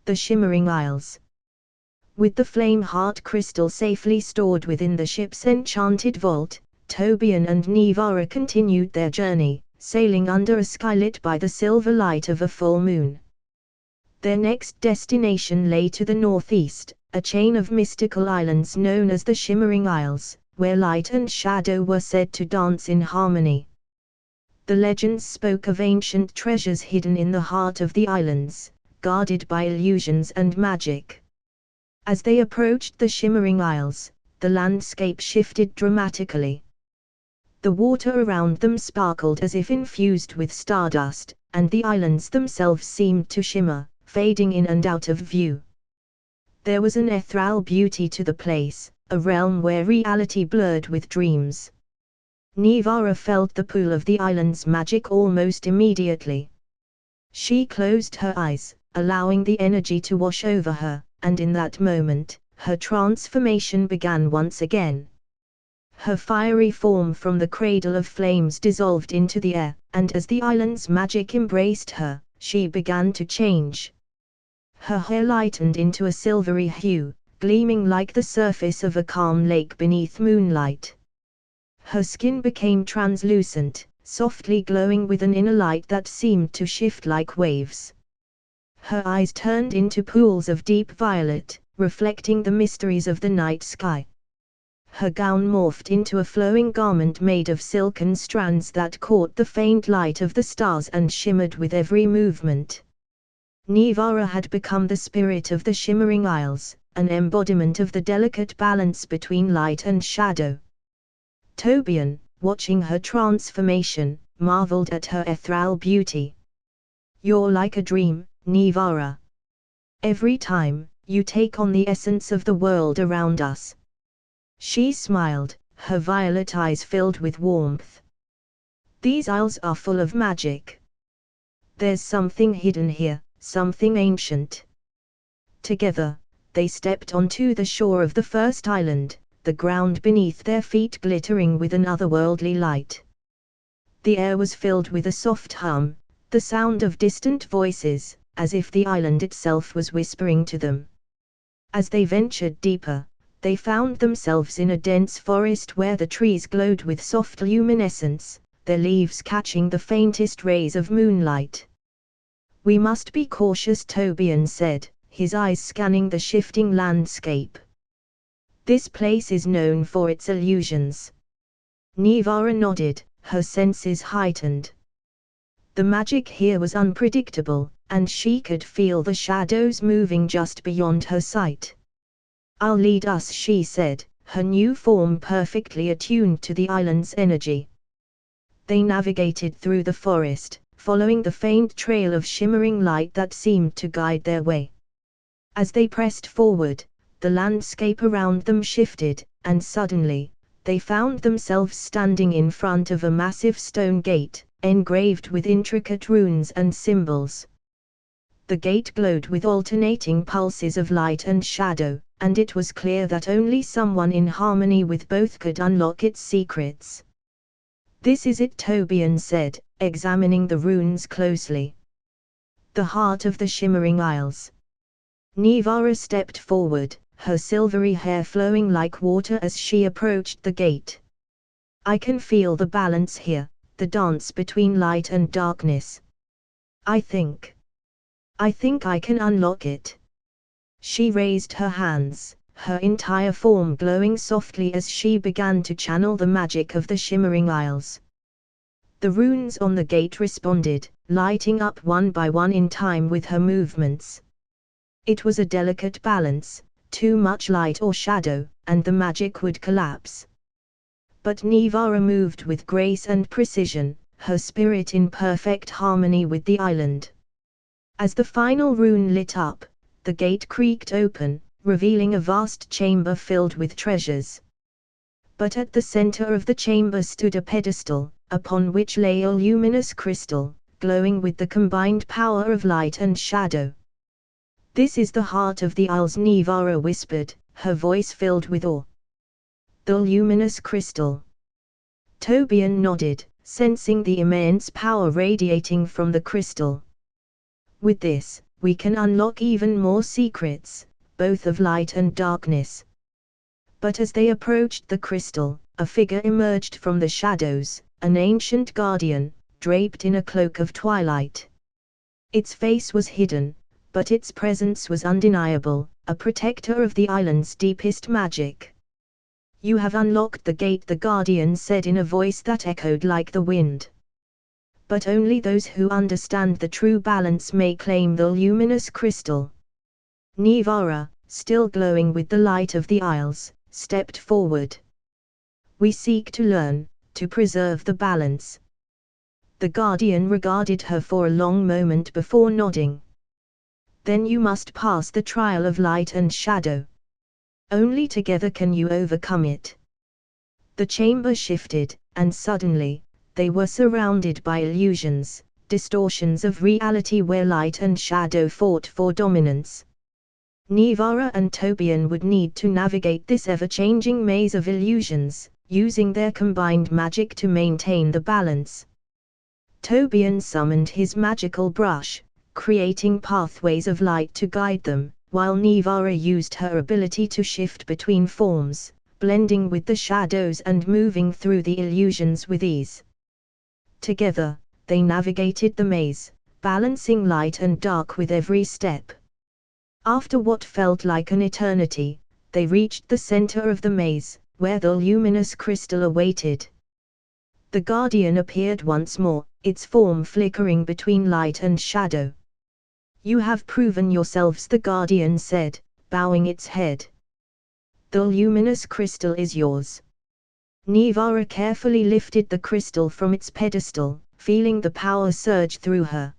The Shimmering Isles. With the flame heart crystal safely stored within the ship's enchanted vault, Tobian and Nivara continued their journey, sailing under a sky lit by the silver light of a full moon. Their next destination lay to the northeast, a chain of mystical islands known as the Shimmering Isles, where light and shadow were said to dance in harmony. The legends spoke of ancient treasures hidden in the heart of the islands, guarded by illusions and magic. As they approached the Shimmering Isles, the landscape shifted dramatically. The water around them sparkled as if infused with stardust, and the islands themselves seemed to shimmer, fading in and out of view. There was an ethereal beauty to the place, a realm where reality blurred with dreams. Nivara felt the pull of the island's magic almost immediately. She closed her eyes, allowing the energy to wash over her, and in that moment, her transformation began once again. Her fiery form from the cradle of flames dissolved into the air, and as the island's magic embraced her, she began to change. Her hair lightened into a silvery hue, gleaming like the surface of a calm lake beneath moonlight. Her skin became translucent, softly glowing with an inner light that seemed to shift like waves. Her eyes turned into pools of deep violet, reflecting the mysteries of the night sky. Her gown morphed into a flowing garment made of silken strands that caught the faint light of the stars and shimmered with every movement. Nivara had become the spirit of the Shimmering Isles, an embodiment of the delicate balance between light and shadow. Tobian, watching her transformation, marveled at her ethereal beauty. "You're like a dream, Nivara. Every time, you take on the essence of the world around us." She smiled, her violet eyes filled with warmth. "These isles are full of magic. There's something hidden here, something ancient." Together, they stepped onto the shore of the first island, the ground beneath their feet glittering with an otherworldly light. The air was filled with a soft hum, the sound of distant voices, as if the island itself was whispering to them. As they ventured deeper, they found themselves in a dense forest where the trees glowed with soft luminescence, their leaves catching the faintest rays of moonlight. "We must be cautious," Tobian said, his eyes scanning the shifting landscape. "This place is known for its illusions." Nivara nodded, her senses heightened. The magic here was unpredictable, and she could feel the shadows moving just beyond her sight. "I'll lead us," she said, her new form perfectly attuned to the island's energy. They navigated through the forest, following the faint trail of shimmering light that seemed to guide their way. As they pressed forward, the landscape around them shifted, and suddenly, they found themselves standing in front of a massive stone gate, engraved with intricate runes and symbols. The gate glowed with alternating pulses of light and shadow, and it was clear that only someone in harmony with both could unlock its secrets. "This is it," Tobian said, examining the runes closely. "The heart of the Shimmering Isles." Nivara stepped forward, her silvery hair flowing like water as she approached the gate. "I can feel the balance here, the dance between light and darkness. I think I can unlock it." She raised her hands, her entire form glowing softly as she began to channel the magic of the Shimmering Isles. The runes on the gate responded, lighting up one by one in time with her movements. It was a delicate balance, too much light or shadow, and the magic would collapse. But Nivara moved with grace and precision, her spirit in perfect harmony with the island. As the final rune lit up, the gate creaked open, revealing a vast chamber filled with treasures. But at the center of the chamber stood a pedestal, upon which lay a luminous crystal, glowing with the combined power of light and shadow. "This is the heart of the Isles," Nivara whispered, her voice filled with awe. "The luminous crystal." Tobian nodded, sensing the immense power radiating from the crystal. "With this, we can unlock even more secrets, both of light and darkness. But as they approached the crystal, a figure emerged from the shadows, an ancient guardian, draped in a cloak of twilight. Its face was hidden, but its presence was undeniable, a protector of the island's deepest magic. "You have unlocked the gate," the guardian said in a voice that echoed like the wind. "But only those who understand the true balance may claim the luminous crystal." Nivara, still glowing with the light of the Isles, stepped forward. "We seek to learn, to preserve the balance." The guardian regarded her for a long moment before nodding. "Then you must pass the trial of light and shadow. Only together can you overcome it." The chamber shifted, and suddenly, they were surrounded by illusions, distortions of reality where light and shadow fought for dominance. Nivara and Tobian would need to navigate this ever-changing maze of illusions, using their combined magic to maintain the balance. Tobian summoned his magical brush, creating pathways of light to guide them, while Nivara used her ability to shift between forms, blending with the shadows and moving through the illusions with ease. Together, they navigated the maze, balancing light and dark with every step. After what felt like an eternity, they reached the center of the maze, where the luminous crystal awaited. The guardian appeared once more, its form flickering between light and shadow. "You have proven yourselves," the guardian said, bowing its head. "The luminous crystal is yours." Nivara carefully lifted the crystal from its pedestal, feeling the power surge through her.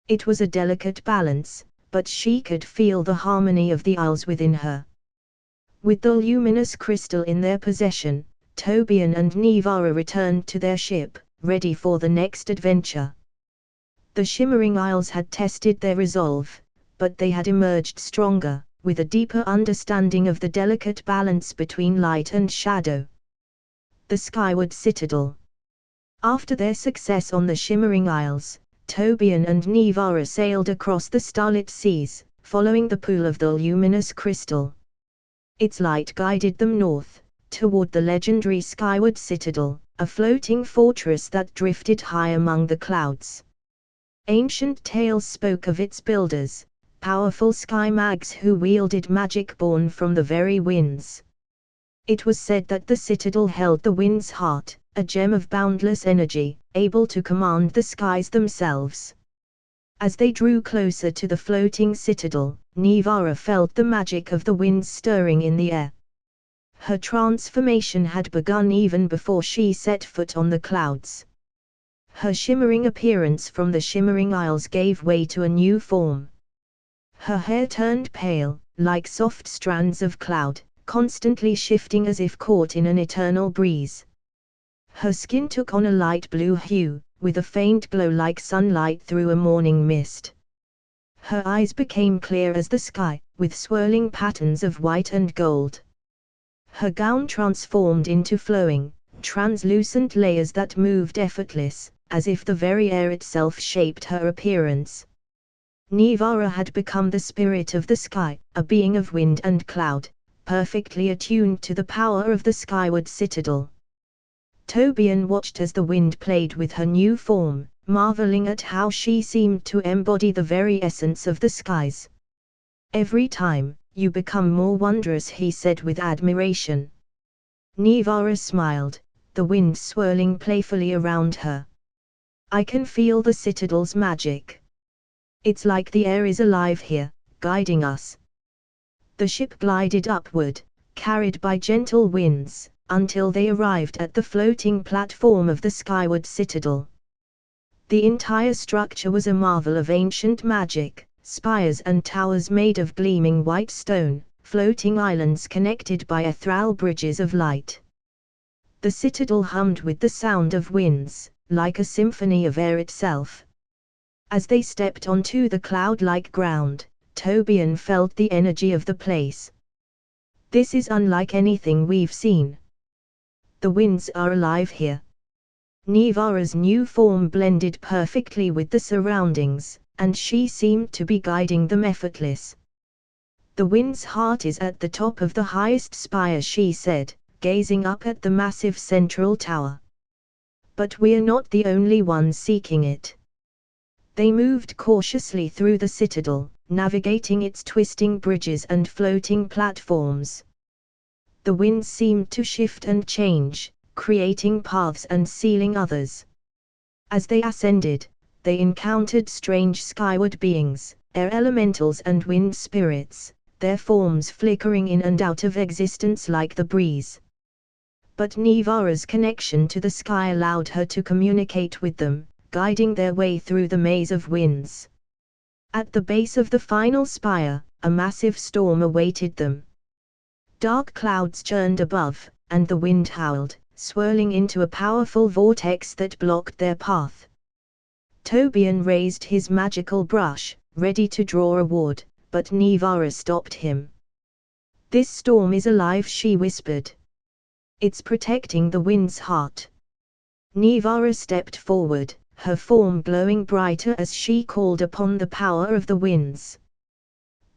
It was a delicate balance, but she could feel the harmony of the Isles within her. With the luminous crystal in their possession, Tobian and Nivara returned to their ship, ready for the next adventure. The Shimmering Isles had tested their resolve, but they had emerged stronger, with a deeper understanding of the delicate balance between light and shadow. The Skyward Citadel. After their success on the Shimmering Isles, Tobian and Nivara sailed across the starlit seas, following the pool of the luminous crystal. Its light guided them north, toward the legendary Skyward Citadel, a floating fortress that drifted high among the clouds. Ancient tales spoke of its builders, powerful sky mags who wielded magic born from the very winds. It was said that the citadel held the wind's heart, a gem of boundless energy, able to command the skies themselves. As they drew closer to the floating citadel, Nivara felt the magic of the winds stirring in the air. Her transformation had begun even before she set foot on the clouds. Her shimmering appearance from the Shimmering Isles gave way to a new form. Her hair turned pale, like soft strands of cloud, constantly shifting as if caught in an eternal breeze. Her skin took on a light blue hue, with a faint glow like sunlight through a morning mist. Her eyes became clear as the sky, with swirling patterns of white and gold. Her gown transformed into flowing, translucent layers that moved effortless, as if the very air itself shaped her appearance. Nivara had become the spirit of the sky, a being of wind and cloud, perfectly attuned to the power of the Skyward Citadel. Tobian watched as the wind played with her new form, marveling at how she seemed to embody the very essence of the skies. "Every time, you become more wondrous," he said with admiration. Nivara smiled, the wind swirling playfully around her. "I can feel the citadel's magic. It's like the air is alive here, guiding us." The ship glided upward, carried by gentle winds, until they arrived at the floating platform of the Skyward Citadel. The entire structure was a marvel of ancient magic, spires and towers made of gleaming white stone, floating islands connected by ethereal bridges of light. The citadel hummed with the sound of winds, like a symphony of air itself. As they stepped onto the cloud-like ground, Tobian felt the energy of the place. "This is unlike anything we've seen. The winds are alive here." Nivara's new form blended perfectly with the surroundings, and she seemed to be guiding them effortless. "The wind's heart is at the top of the highest spire," she said, gazing up at the massive central tower. "But we're not the only ones seeking it." They moved cautiously through the citadel, navigating its twisting bridges and floating platforms. The winds seemed to shift and change, creating paths and sealing others. As they ascended, they encountered strange skyward beings, air elementals and wind spirits, their forms flickering in and out of existence like the breeze. But Nivara's connection to the sky allowed her to communicate with them, guiding their way through the maze of winds. At the base of the final spire, a massive storm awaited them. Dark clouds churned above, and the wind howled, swirling into a powerful vortex that blocked their path. Tobian raised his magical brush, ready to draw a ward, but Nivara stopped him. "This storm is alive," she whispered. "It's protecting the wind's heart." Nivara stepped forward, her form glowing brighter as she called upon the power of the winds.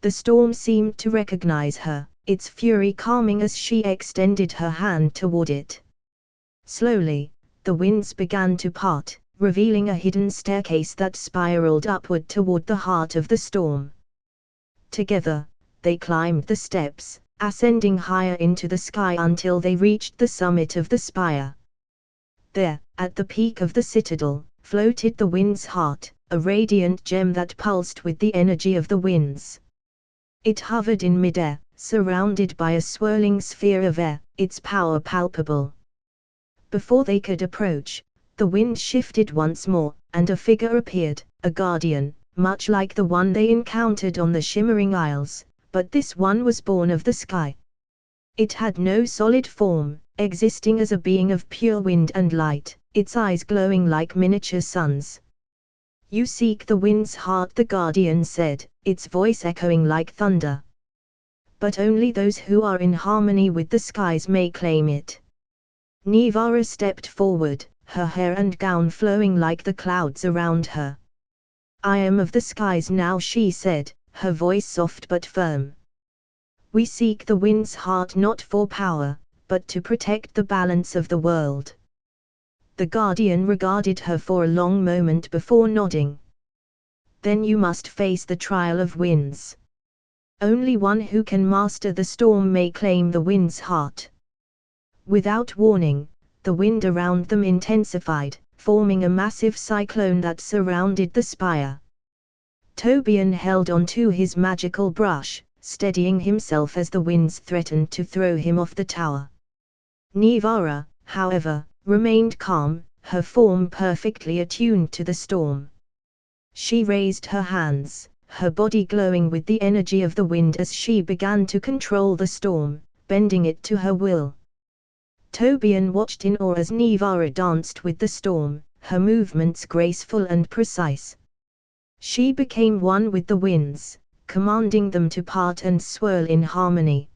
The storm seemed to recognize her, its fury calming as she extended her hand toward it. Slowly, the winds began to part, revealing a hidden staircase that spiraled upward toward the heart of the storm. Together, they climbed the steps, ascending higher into the sky until they reached the summit of the spire. There, at the peak of the citadel, floated the wind's heart, a radiant gem that pulsed with the energy of the winds. It hovered in midair, surrounded by a swirling sphere of air, its power palpable. Before they could approach, the wind shifted once more, and a figure appeared, a guardian, much like the one they encountered on the Shimmering Isles, but this one was born of the sky. It had no solid form, existing as a being of pure wind and light, its eyes glowing like miniature suns. "You seek the wind's heart," the guardian said, its voice echoing like thunder. "But only those who are in harmony with the skies may claim it." Nivara stepped forward, her hair and gown flowing like the clouds around her. "I am of the skies now," she said, her voice soft but firm. "We seek the wind's heart not for power, but to protect the balance of the world." The guardian regarded her for a long moment before nodding. "Then you must face the trial of winds. Only one who can master the storm may claim the wind's heart." Without warning, the wind around them intensified, forming a massive cyclone that surrounded the spire. Tobian held onto his magical brush, steadying himself as the winds threatened to throw him off the tower. Nivara, however, remained calm, her form perfectly attuned to the storm. She raised her hands, her body glowing with the energy of the wind as she began to control the storm, bending it to her will. Tobian watched in awe as Nivara danced with the storm, her movements graceful and precise. She became one with the winds, commanding them to part and swirl in harmony.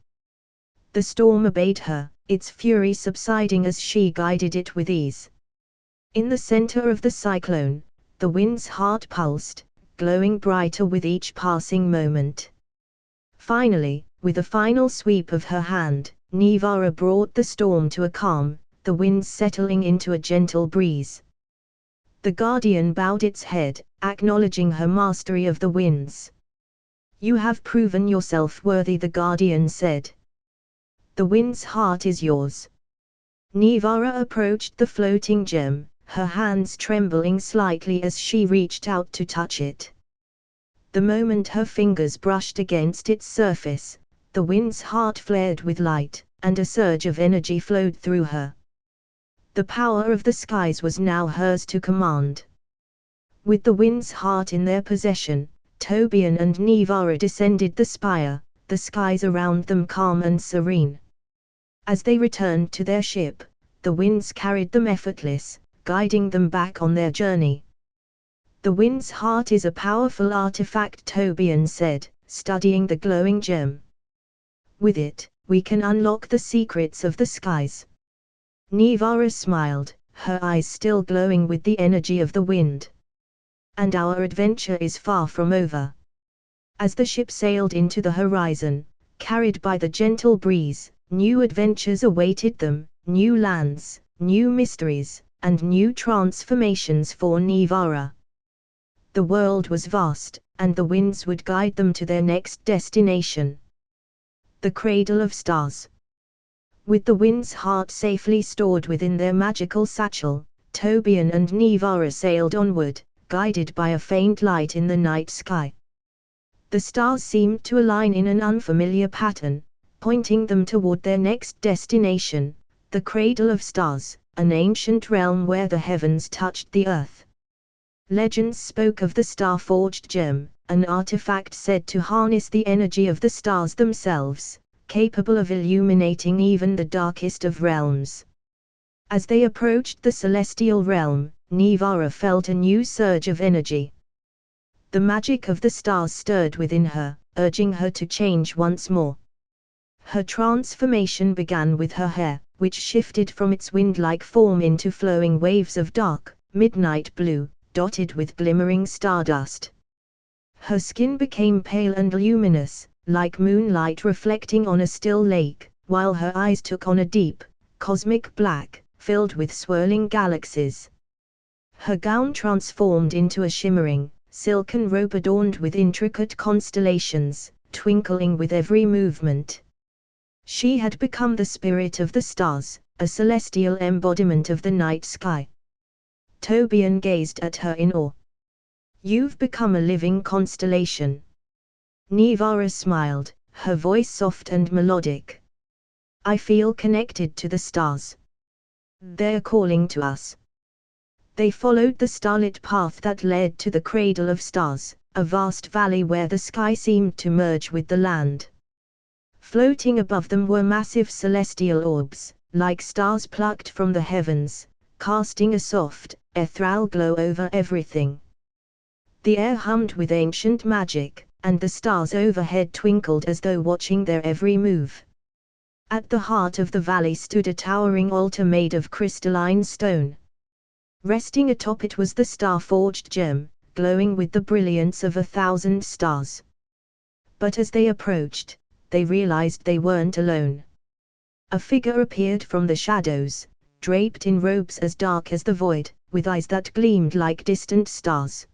The storm obeyed her, its fury subsiding as she guided it with ease. In the center of the cyclone, the wind's heart pulsed, glowing brighter with each passing moment. Finally, with a final sweep of her hand, Nivara brought the storm to a calm, the winds settling into a gentle breeze. The guardian bowed its head, acknowledging her mastery of the winds. "You have proven yourself worthy," the guardian said. "The wind's heart is yours." Nivara approached the floating gem, her hands trembling slightly as she reached out to touch it. The moment her fingers brushed against its surface, the wind's heart flared with light, and a surge of energy flowed through her. The power of the skies was now hers to command. With the wind's heart in their possession, Tobian and Nivara descended the spire, the skies around them calm and serene. As they returned to their ship, the winds carried them effortless, guiding them back on their journey. "The wind's heart is a powerful artifact," Tobian said, studying the glowing gem. "With it, we can unlock the secrets of the skies." Nivara smiled, her eyes still glowing with the energy of the wind. and our adventure is far from over. As the ship sailed into the horizon, carried by the gentle breeze, new adventures awaited them, new lands, new mysteries, and new transformations for Nivara. The world was vast, and the winds would guide them to their next destination. The Cradle of Stars. With the wind's heart safely stored within their magical satchel, Tobian and Nivara sailed onward, guided by a faint light in the night sky. The stars seemed to align in an unfamiliar pattern, pointing them toward their next destination, the Cradle of Stars, an ancient realm where the heavens touched the earth. Legends spoke of the star-forged gem, an artifact said to harness the energy of the stars themselves, capable of illuminating even the darkest of realms. As they approached the celestial realm, Nivara felt a new surge of energy. The magic of the stars stirred within her, urging her to change once more. Her transformation began with her hair, which shifted from its wind-like form into flowing waves of dark, midnight blue, dotted with glimmering stardust. Her skin became pale and luminous, like moonlight reflecting on a still lake, while her eyes took on a deep, cosmic black, filled with swirling galaxies. Her gown transformed into a shimmering, silken robe adorned with intricate constellations, twinkling with every movement. She had become the spirit of the stars, a celestial embodiment of the night sky. Tobian gazed at her in awe. "You've become a living constellation." Nivara smiled, her voice soft and melodic. "I feel connected to the stars. They're calling to us." They followed the starlit path that led to the Cradle of Stars, a vast valley where the sky seemed to merge with the land. Floating above them were massive celestial orbs, like stars plucked from the heavens, casting a soft, ethereal glow over everything. The air hummed with ancient magic, and the stars overhead twinkled as though watching their every move. At the heart of the valley stood a towering altar made of crystalline stone. Resting atop it was the star-forged gem, glowing with the brilliance of 1,000 stars. But as they approached, they realized they weren't alone. A figure appeared from the shadows, draped in robes as dark as the void, with eyes that gleamed like distant stars.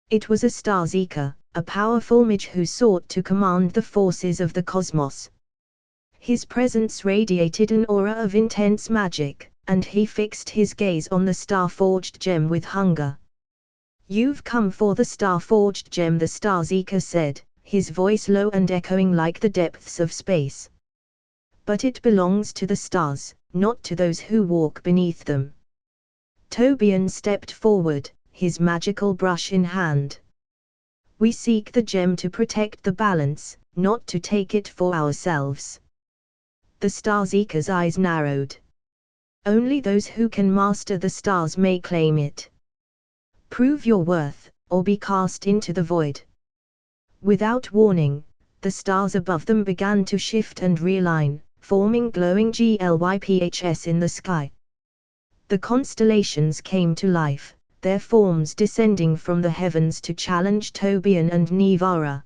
It was a star seeker, a powerful mage who sought to command the forces of the cosmos. His presence radiated an aura of intense magic, and he fixed his gaze on the star-forged gem with hunger. "You've come for the star-forged gem," the star seeker said, his voice low and echoing like the depths of space. "But it belongs to the stars, not to those who walk beneath them." Tobian stepped forward, his magical brush in hand. "We seek the gem to protect the balance, not to take it for ourselves." The star seeker's eyes narrowed. "Only those who can master the stars may claim it. Prove your worth, or be cast into the void." Without warning, the stars above them began to shift and realign, forming glowing glyphs in the sky. The constellations came to life, their forms descending from the heavens to challenge Tobian and Nivara.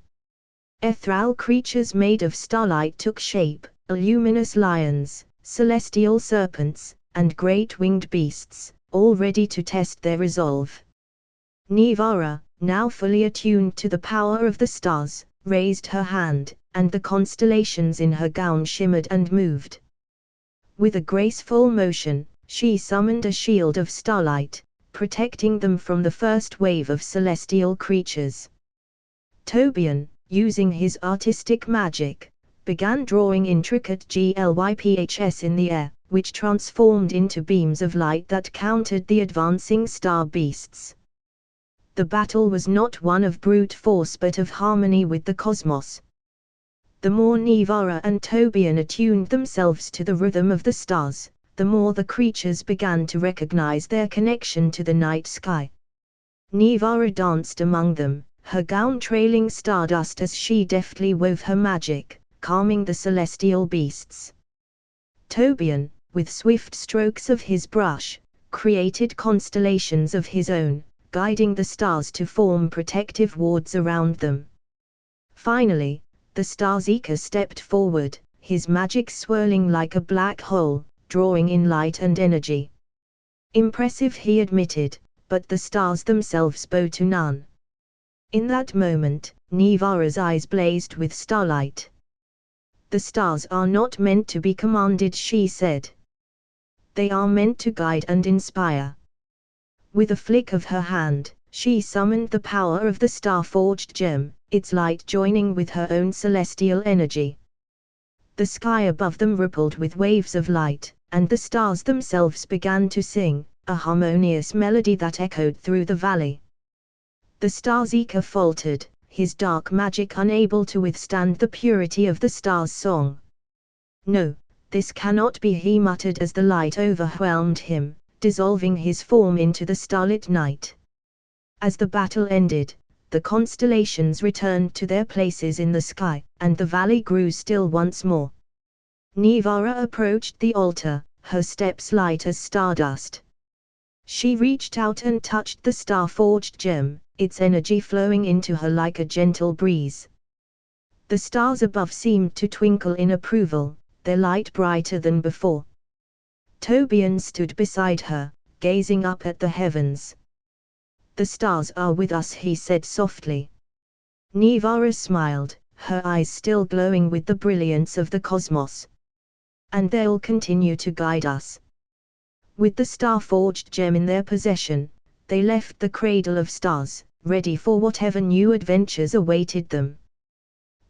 Ethereal creatures made of starlight took shape, luminous lions, celestial serpents, and great winged beasts, all ready to test their resolve. Nivara, now fully attuned to the power of the stars, raised her hand, and the constellations in her gown shimmered and moved. With a graceful motion, she summoned a shield of starlight, protecting them from the first wave of celestial creatures. Tobian, using his artistic magic, began drawing intricate glyphs in the air, which transformed into beams of light that countered the advancing star beasts. The battle was not one of brute force but of harmony with the cosmos. The more Nivara and Tobian attuned themselves to the rhythm of the stars, the more the creatures began to recognize their connection to the night sky. Nivara danced among them, her gown trailing stardust as she deftly wove her magic, calming the celestial beasts. Tobian, with swift strokes of his brush, created constellations of his own, guiding the stars to form protective wards around them. Finally, the Star Seeker stepped forward, his magic swirling like a black hole, drawing in light and energy. Impressive, he admitted, but the stars themselves bow to none. In that moment, Nivara's eyes blazed with starlight. The stars are not meant to be commanded, she said. They are meant to guide and inspire. With a flick of her hand, she summoned the power of the star-forged gem, its light joining with her own celestial energy. The sky above them rippled with waves of light, and the stars themselves began to sing, a harmonious melody that echoed through the valley. The Star Seeker faltered, his dark magic unable to withstand the purity of the star's song. "No, this cannot be," he muttered as the light overwhelmed him, dissolving his form into the starlit night. As the battle ended, the constellations returned to their places in the sky, and the valley grew still once more. Nivara approached the altar, her steps light as stardust. She reached out and touched the star-forged gem, its energy flowing into her like a gentle breeze. The stars above seemed to twinkle in approval, their light brighter than before. Tobian stood beside her, gazing up at the heavens. "The stars are with us," he said softly. Nivara smiled, her eyes still glowing with the brilliance of the cosmos. "And they'll continue to guide us." With the star-forged gem in their possession, they left the cradle of stars, ready for whatever new adventures awaited them.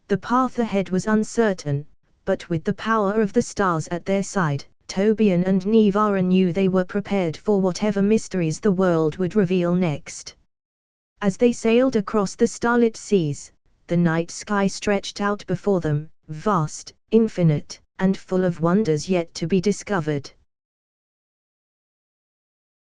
The path ahead was uncertain, but with the power of the stars at their side, Tobian and Nivara knew they were prepared for whatever mysteries the world would reveal next. As they sailed across the starlit seas, the night sky stretched out before them, vast, infinite, and full of wonders yet to be discovered.